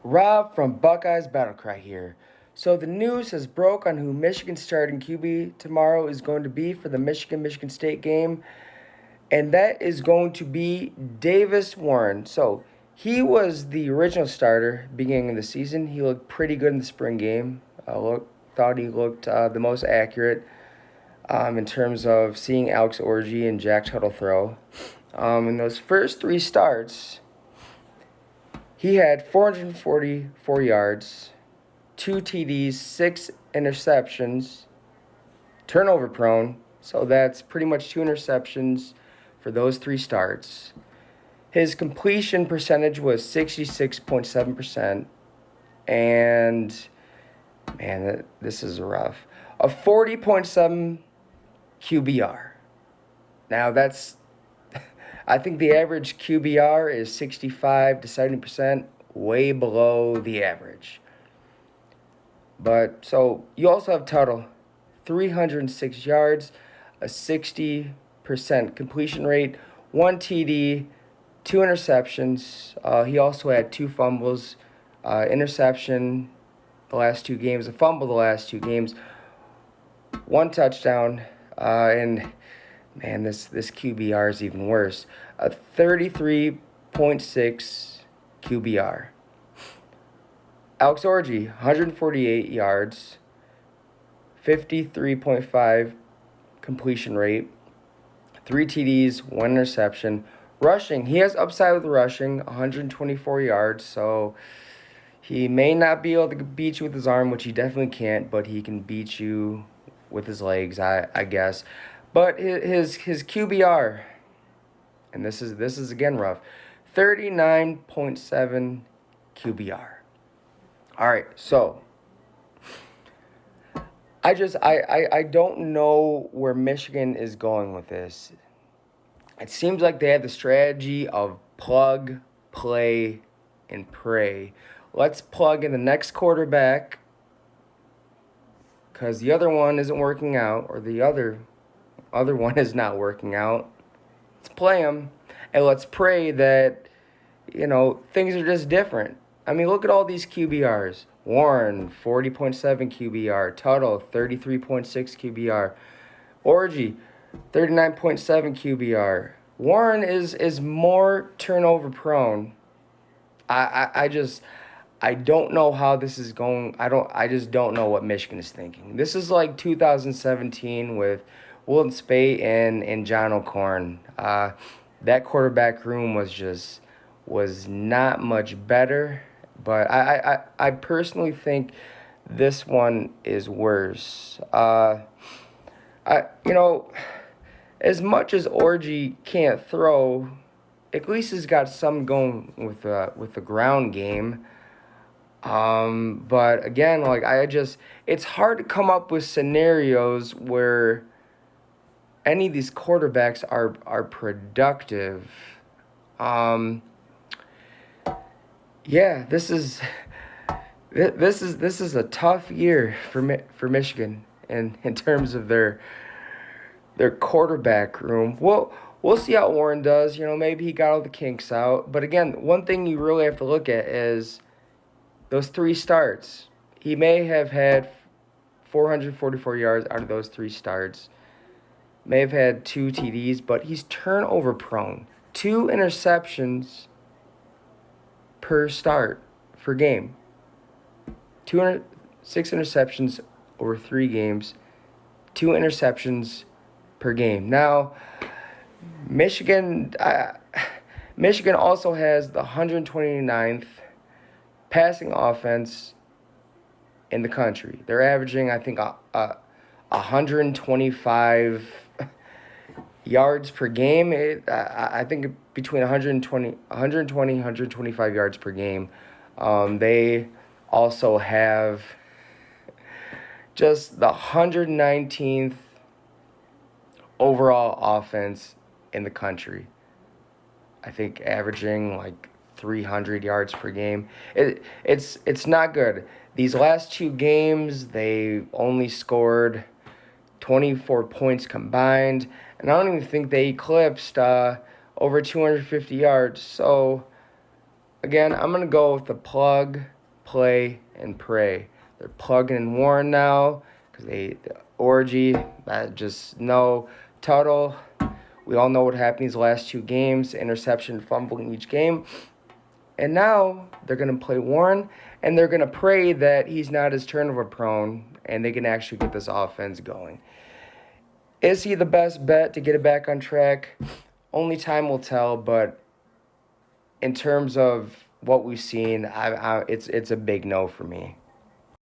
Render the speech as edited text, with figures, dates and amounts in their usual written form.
Rob from Buckeyes Battlecry here. So the news has broke on who Michigan's starting QB tomorrow is going to be for the Michigan State game, and that is going to be Davis Warren. So he was the original starter beginning of the season. He looked pretty good in the spring game. Thought he looked the most accurate in terms of seeing Alex Orji and Jack Tuttle throw. In those first three starts, he had 444 yards, 2 TDs, 6 interceptions, turnover prone. So that's pretty much 2 interceptions for those three starts. His completion percentage was 66.7%. And, man, this is rough. A 40.7 QBR. Now, I think the average QBR is 65 to 70%, way below the average. But so you also have Tuttle, 306 yards, a 60% completion rate, 1 TD, 2 interceptions. He also had 2 fumbles, interception the last 2 games, a fumble the last 2 games, 1 touchdown, and man, this QBR is even worse. A 33.6 QBR. Alex Orji, 148 yards, 53.5 completion rate, 3 TDs, 1 interception. Rushing, he has upside with rushing, 124 yards, so he may not be able to beat you with his arm, which he definitely can't, but he can beat you with his legs, I guess. But his QBR, and this is again rough, 39.7 QBR. All right, so I don't know where Michigan is going with this. It seems like they have the strategy of plug, play, and pray. Let's plug in the next quarterback because the other one isn't working out, or the other one is not working out. Let's play him, and let's pray that, things are just different. I mean, look at all these QBRs. Warren, 40.7 QBR. Tuttle, 33.6 QBR. Orji, 39.7 QBR. Warren is more turnover prone. I don't know how this is going. I just don't know what Michigan is thinking. This is like 2017 with Wilton Spate and John O'Corn. That quarterback room was not much better, but I personally think this one is worse. As much as Orji can't throw, at least he's got some going with the ground game. But again, it's hard to come up with scenarios where any of these quarterbacks are productive. Yeah, this is a tough year for Michigan in terms of their quarterback room. We'll see how Warren does. Maybe he got all the kinks out. But again, one thing you really have to look at is those 3 starts. He may have had 444 yards out of those 3 starts. May have had 2 TDs, but he's turnover prone. 2 interceptions per game. 6 interceptions over 3 games. 2 interceptions per game. Now, Michigan also has the 129th passing offense in the country. They're averaging, I think, 125 yards per game. I think between 125 yards per game. They also have just the 119th overall offense in the country. I think averaging like 300 yards per game. It's not good. These last 2 games, they only scored 24 points combined, and I don't even think they eclipsed over 250 yards. So Again, I'm going to go with the plug, play, and pray. They're plugging in Warren now because Orji, Tuttle. We all know what happened these last 2 games, interception, fumble in each game. And now they're going to play Warren, and they're going to pray that he's not as turnover prone, and they can actually get this offense going. Is he the best bet to get it back on track? Only time will tell, but in terms of what we've seen, it's a big no for me.